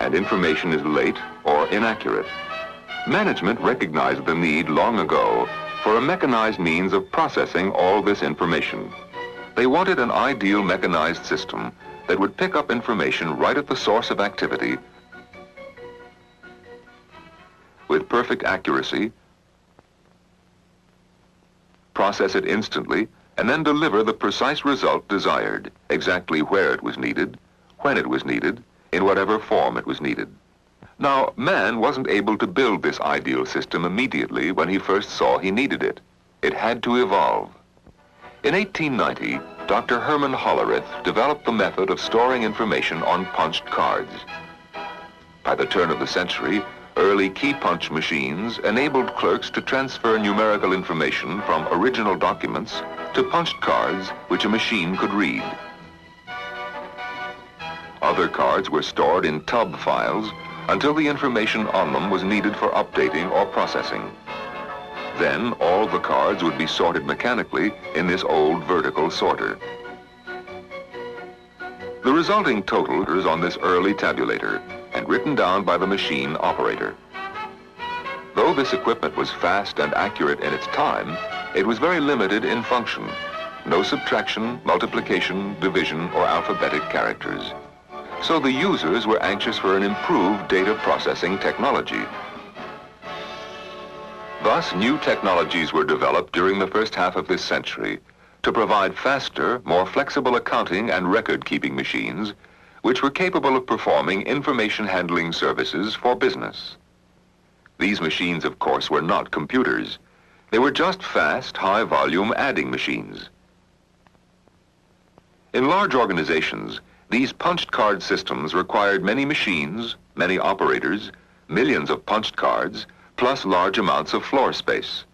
and information is late or inaccurate. Management recognized the need long ago for a mechanized means of processing all this information. They wanted an ideal mechanized system that would pick up information right at the source of activity with perfect accuracy, process it instantly, and then deliver the precise result desired, exactly where it was needed, when it was needed, in whatever form it was needed. Now, man wasn't able to build this ideal system immediately when he first saw he needed it. It had to evolve. In 1890, Dr. Herman Hollerith developed the method of storing information on punched cards. By the turn of the century, early key punch machines enabled clerks to transfer numerical information from original documents to punched cards which a machine could read. Other cards were stored in tub files until the information on them was needed for updating or processing. Then all the cards would be sorted mechanically in this old vertical sorter. The resulting total is on this early tabulator and written down by the machine operator. Though this equipment was fast and accurate in its time, it was very limited in function. No subtraction, multiplication, division, or alphabetic characters. So the users were anxious for an improved data processing technology. Thus, new technologies were developed during the first half of this century to provide faster, more flexible accounting and record-keeping machines, which were capable of performing information handling services for business. These machines, of course, were not computers. They were just fast, high-volume adding machines. In large organizations, these punched card systems required many machines, many operators, millions of punched cards, plus large amounts of floor space.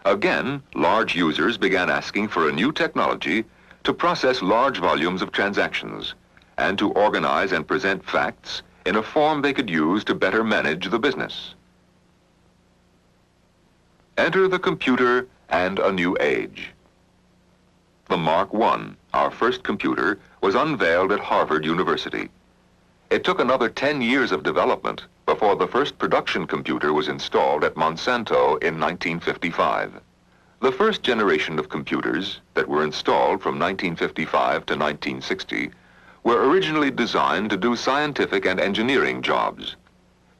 Again, large users began asking for a new technology to process large volumes of transactions and to organize and present facts in a form they could use to better manage the business. Enter the computer and a new age. The Mark I, our first computer, was unveiled at Harvard University. It took another 10 years of development before the first production computer was installed at Monsanto in 1955. The first generation of computers that were installed from 1955 to 1960 were originally designed to do scientific and engineering jobs.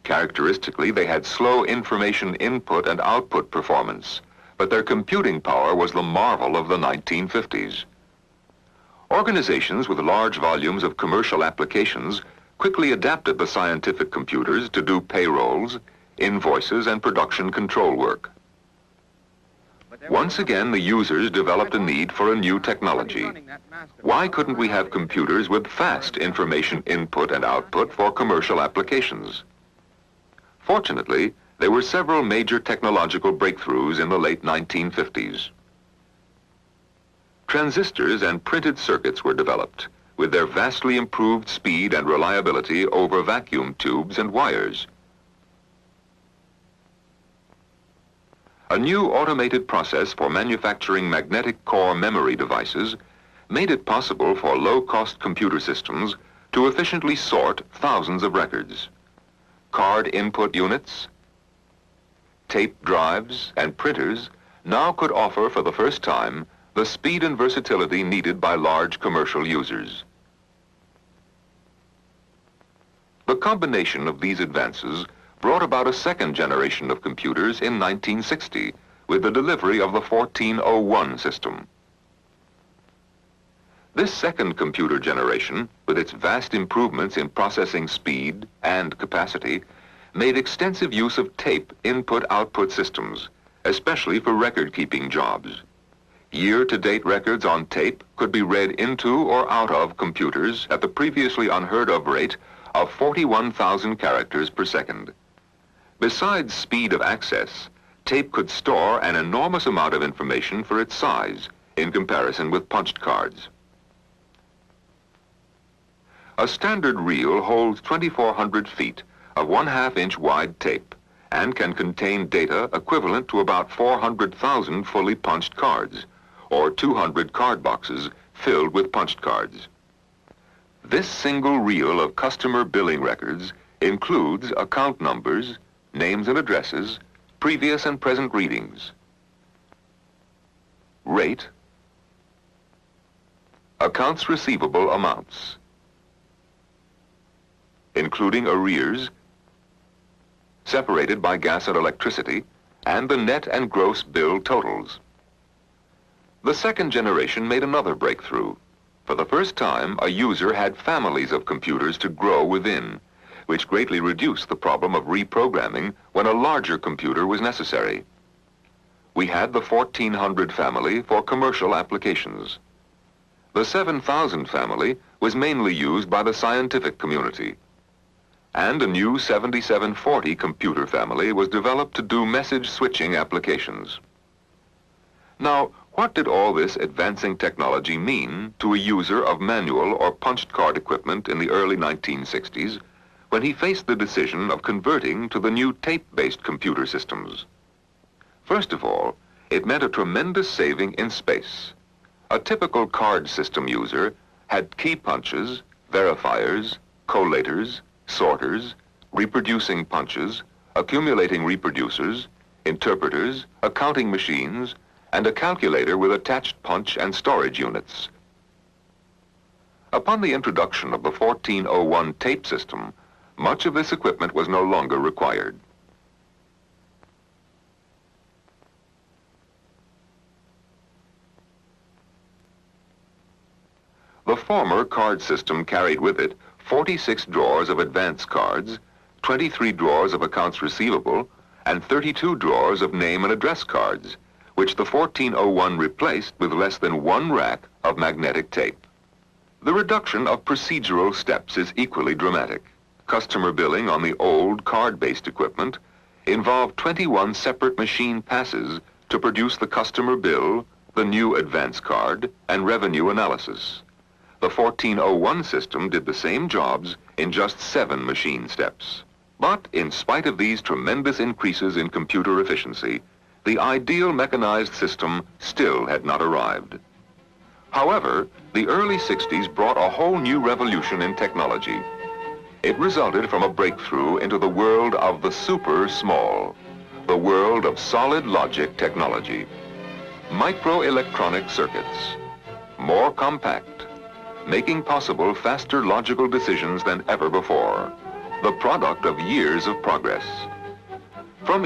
Characteristically, they had slow information input and output performance, but their computing power was the marvel of the 1950s. Organizations with large volumes of commercial applications quickly adapted the scientific computers to do payrolls, invoices, and production control work. Once again, the users developed a need for a new technology. Why couldn't we have computers with fast information input and output for commercial applications? Fortunately, there were several major technological breakthroughs in the late 1950s. Transistors and printed circuits were developed, with their vastly improved speed and reliability over vacuum tubes and wires. A new automated process for manufacturing magnetic core memory devices made it possible for low-cost computer systems to efficiently sort thousands of records. Card input units, tape drives, and printers now could offer for the first time the speed and versatility needed by large commercial users. The combination of these advances brought about a second generation of computers in 1960 with the delivery of the 1401 system. This second computer generation, with its vast improvements in processing speed and capacity, made extensive use of tape input-output systems, especially for record-keeping jobs. Year-to-date records on tape could be read into or out of computers at the previously unheard-of rate of 41,000 characters per second. Besides speed of access, tape could store an enormous amount of information for its size in comparison with punched cards. A standard reel holds 2,400 feet of 1/2 inch wide tape and can contain data equivalent to about 400,000 fully punched cards, or 200 card boxes filled with punched cards. This single reel of customer billing records includes account numbers, names and addresses, previous and present readings, rate, accounts receivable amounts, including arrears, separated by gas and electricity, and the net and gross bill totals. The second generation made another breakthrough. For the first time, a user had families of computers to grow within, which greatly reduced the problem of reprogramming when a larger computer was necessary. We had the 1400 family for commercial applications. The 7000 family was mainly used by the scientific community. And a new 7740 computer family was developed to do message switching applications. Now, what did all this advancing technology mean to a user of manual or punched card equipment in the early 1960s when he faced the decision of converting to the new tape-based computer systems? First of all, it meant a tremendous saving in space. A typical card system user had key punches, verifiers, collators, sorters, reproducing punches, accumulating reproducers, interpreters, accounting machines, and a calculator with attached punch and storage units. Upon the introduction of the 1401 tape system, much of this equipment was no longer required. The former card system carried with it 46 drawers of advance cards, 23 drawers of accounts receivable, and 32 drawers of name and address cards, which the 1401 replaced with less than one rack of magnetic tape. The reduction of procedural steps is equally dramatic. Customer billing on the old card-based equipment involved 21 separate machine passes to produce the customer bill, the new advance card, and revenue analysis. The 1401 system did the same jobs in just 7 machine steps. But in spite of these tremendous increases in computer efficiency, the ideal mechanized system still had not arrived. However, the early 60s brought a whole new revolution in technology. It resulted from a breakthrough into the world of the super small, the world of solid logic technology. Microelectronic circuits, more compact, making possible faster logical decisions than ever before, the product of years of progress. From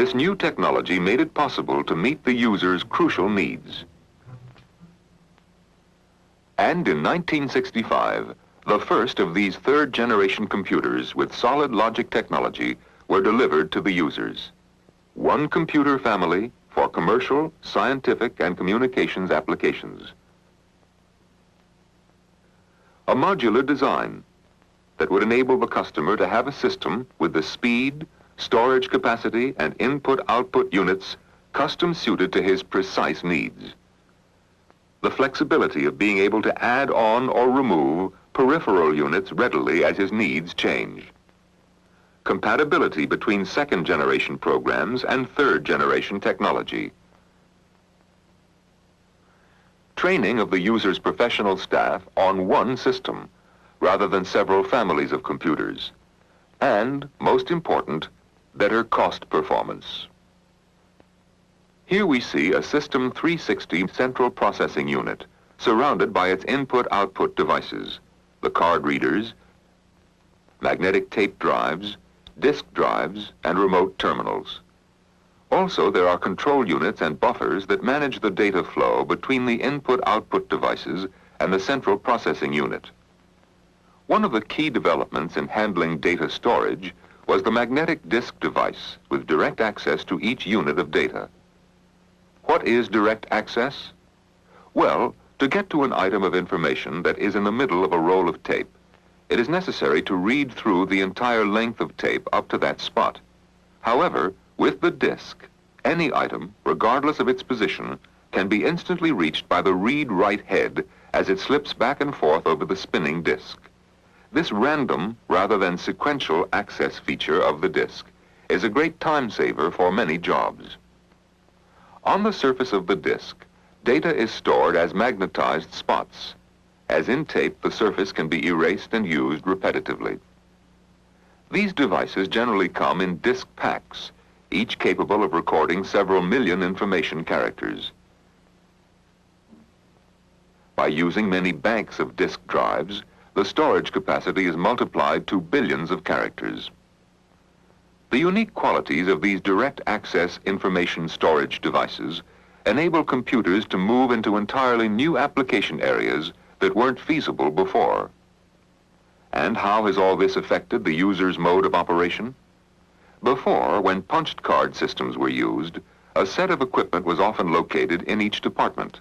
this new technology made it possible to meet the user's crucial needs. And in 1965, the first of these third-generation computers with solid logic technology were delivered to the users. One computer family for commercial, scientific, and communications applications. A modular design that would enable the customer to have a system with the speed, storage capacity, and input-output units custom suited to his precise needs. The flexibility of being able to add on or remove peripheral units readily as his needs change. Compatibility between second-generation programs and third-generation technology. Training of the user's professional staff on one system, rather than several families of computers. and, most important, better cost performance. Here we see a System 360 central processing unit surrounded by its input-output devices, the card readers, magnetic tape drives, disk drives, and remote terminals. Also, there are control units and buffers that manage the data flow between the input-output devices and the central processing unit. One of the key developments in handling data storage was the magnetic disk device with direct access to each unit of data. What is direct access? Well, to get to an item of information that is in the middle of a roll of tape, it is necessary to read through the entire length of tape up to that spot. However, with the disk, any item, regardless of its position, can be instantly reached by the read-write head as it slips back and forth over the spinning disk. This random, rather than sequential, access feature of the disk is a great time saver for many jobs. On the surface of the disk, data is stored as magnetized spots. As in tape, the surface can be erased and used repetitively. These devices generally come in disk packs, each capable of recording several million information characters. By using many banks of disk drives, the storage capacity is multiplied to billions of characters. The unique qualities of these direct access information storage devices enable computers to move into entirely new application areas that weren't feasible before. And how has all this affected the user's mode of operation? Before, when punched card systems were used, a set of equipment was often located in each department.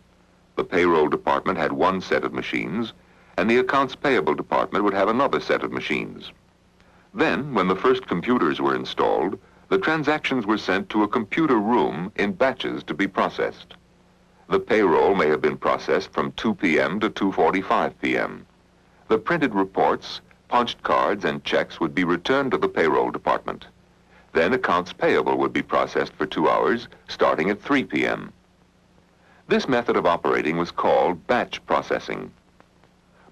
The payroll department had one set of machines, and the accounts payable department would have another set of machines. Then, when the first computers were installed, the transactions were sent to a computer room in batches to be processed. The payroll may have been processed from 2 p.m. to 2:45 p.m. The printed reports, punched cards, and checks would be returned to the payroll department. Then accounts payable would be processed for 2 hours, starting at 3 p.m. This method of operating was called batch processing.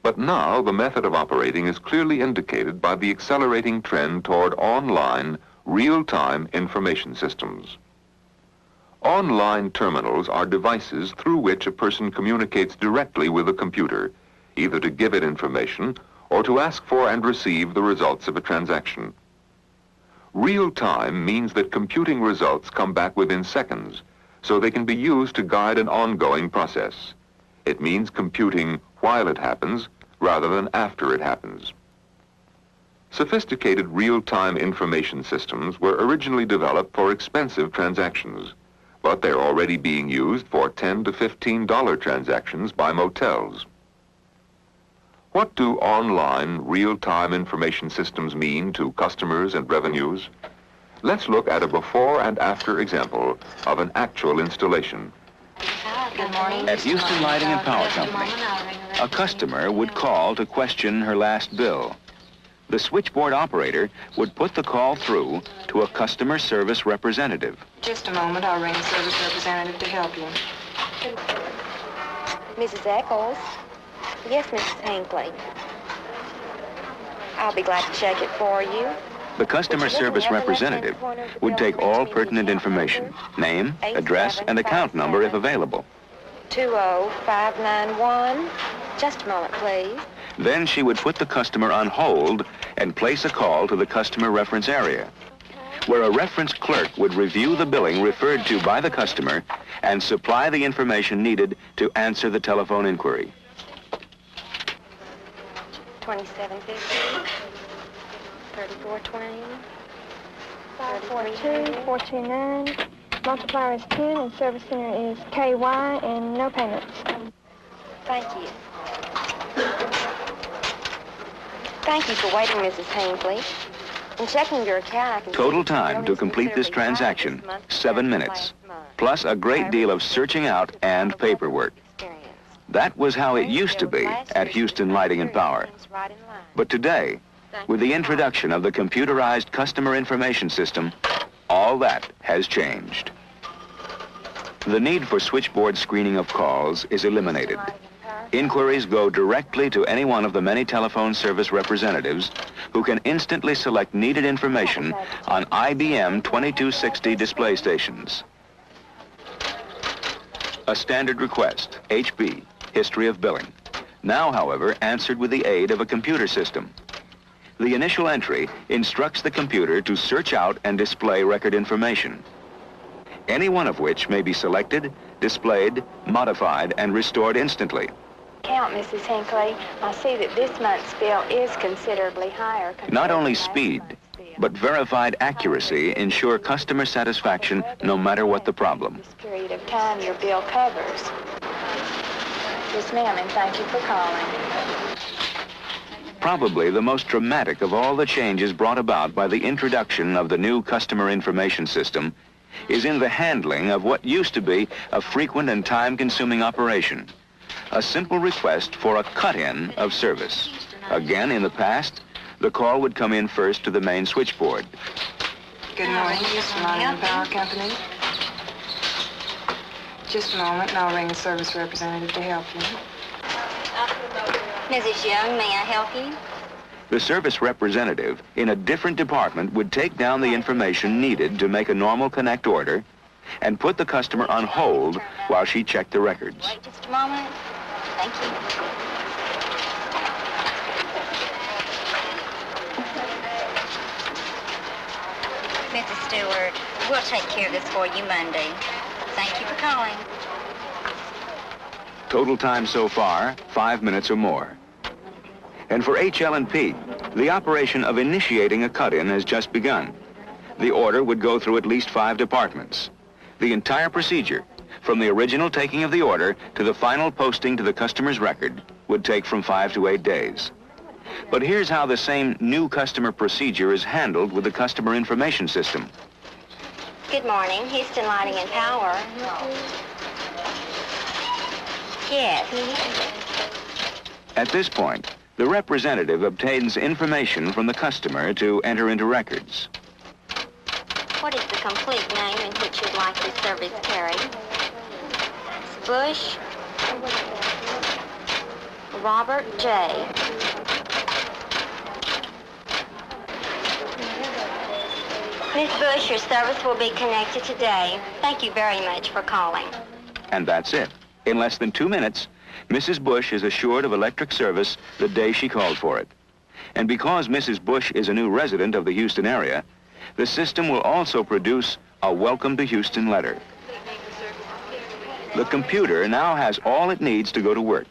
But now the method of operating is clearly indicated by the accelerating trend toward online, real-time information systems. Online terminals are devices through which a person communicates directly with a computer, either to give it information or to ask for and receive the results of a transaction. Real-time means that computing results come back within seconds, so they can be used to guide an ongoing process. It means computing while it happens, rather than after it happens. Sophisticated real-time information systems were originally developed for expensive transactions, but they're already being used for $10 to $15 transactions by motels. What do online real-time information systems mean to customers and revenues? Let's look at a before and after example of an actual installation. Good morning. At Houston Lighting and Power Company, a customer would call to question her last bill. The switchboard operator would put the call through to a customer service representative. Just a moment, I'll ring the service representative to help you. Mrs. Eccles? Yes, Mrs. Hinckley. I'll be glad to check it for you. The customer service representative would take all pertinent information, name, address, and account number if available. 20591. Just a moment, please. Then she would put the customer on hold and place a call to the customer reference area, where a reference clerk would review the billing referred to by the customer and supply the information needed to answer the telephone inquiry. 2750. 3420. 542 429. Multiplier is 10 and service center is KY and no payments. Thank you. Thank you for waiting, Mrs. Hinckley. In checking your account, I can Total see time to complete this transaction, 7 minutes, plus a great deal of searching out and paperwork. That was how it used to be at Houston Lighting and Power. But today, with the introduction of the computerized customer information system, all that has changed. The need for switchboard screening of calls is eliminated. Inquiries go directly to any one of the many telephone service representatives who can instantly select needed information on IBM 2260 display stations. A standard request, HB, history of billing. Now, however, answered with the aid of a computer system. The initial entry instructs the computer to search out and display record information, any one of which may be selected, displayed, modified, and restored instantly. Count, Mrs. Hinckley. I see that this month's bill is considerably higher. Not only speed, but verified accuracy ensure customer satisfaction no matter what the problem. This period of time your bill covers. Yes, ma'am, and thank you for calling. Probably the most dramatic of all the changes brought about by the introduction of the new customer information system is in the handling of what used to be a frequent and time-consuming operation. A simple request for a cut-in of service. Again, in the past, the call would come in first to the main switchboard. Good morning, Houston Lighting and Power Company. Just a moment, and I'll ring the service representative to help you. Mrs. Young, may I help you? The service representative in a different department would take down the information needed to make a normal connect order and put the customer on hold while she checked the records. Wait just a moment. Thank you. Mrs. Stewart, we'll take care of this for you Monday. Thank you for calling. Total time so far, 5 minutes or more. And for HL&P, the operation of initiating a cut-in has just begun. The order would go through at least 5 departments. The entire procedure, from the original taking of the order to the final posting to the customer's record, would take from 5 to 8 days. But here's how the same new customer procedure is handled with the customer information system. Good morning, Houston Lighting and Power. Yes. At this point, the representative obtains information from the customer to enter into records. What is the complete name in which you'd like this service carried? Bush. Robert J. Miss Bush, your service will be connected today. Thank you very much for calling. And that's it. In less than 2 minutes, Mrs. Bush is assured of electric service the day she called for it. And because Mrs. Bush is a new resident of the Houston area, the system will also produce a Welcome to Houston letter. The computer now has all it needs to go to work.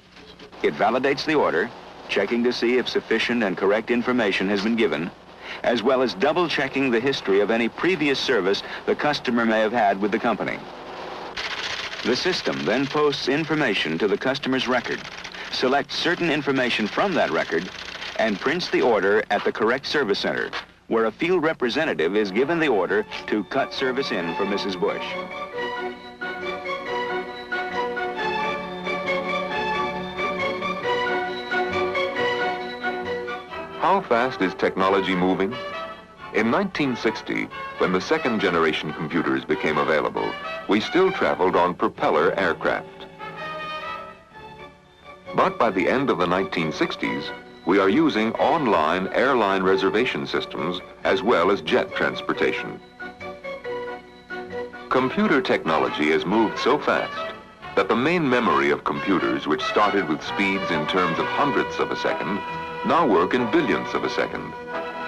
It validates the order, checking to see if sufficient and correct information has been given, as well as double-checking the history of any previous service the customer may have had with the company. The system then posts information to the customer's record, selects certain information from that record, and prints the order at the correct service center, where a field representative is given the order to cut service in for Mrs. Bush. How fast is technology moving? In 1960, when the second generation computers became available, we still traveled on propeller aircraft. But by the end of the 1960s, we are using online airline reservation systems as well as jet transportation. Computer technology has moved so fast that the main memory of computers, which started with speeds in terms of hundredths of a second, now work in billionths of a second.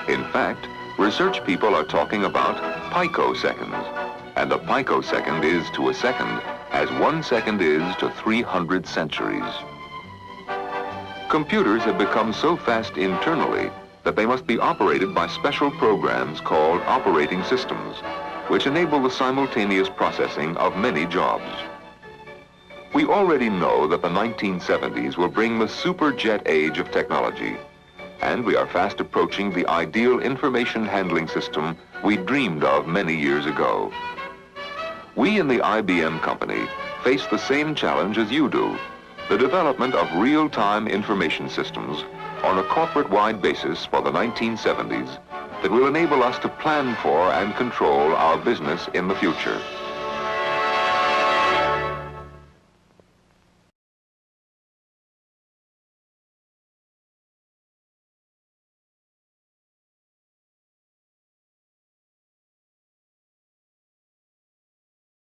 In fact, research people are talking about picoseconds, and a picosecond is to a second as 1 second is to 300 centuries. Computers have become so fast internally that they must be operated by special programs called operating systems, which enable the simultaneous processing of many jobs. We already know that the 1970s will bring the superjet age of technology, and we are fast approaching the ideal information handling system we dreamed of many years ago. We in the IBM company face the same challenge as you do, the development of real-time information systems on a corporate-wide basis for the 1970s that will enable us to plan for and control our business in the future.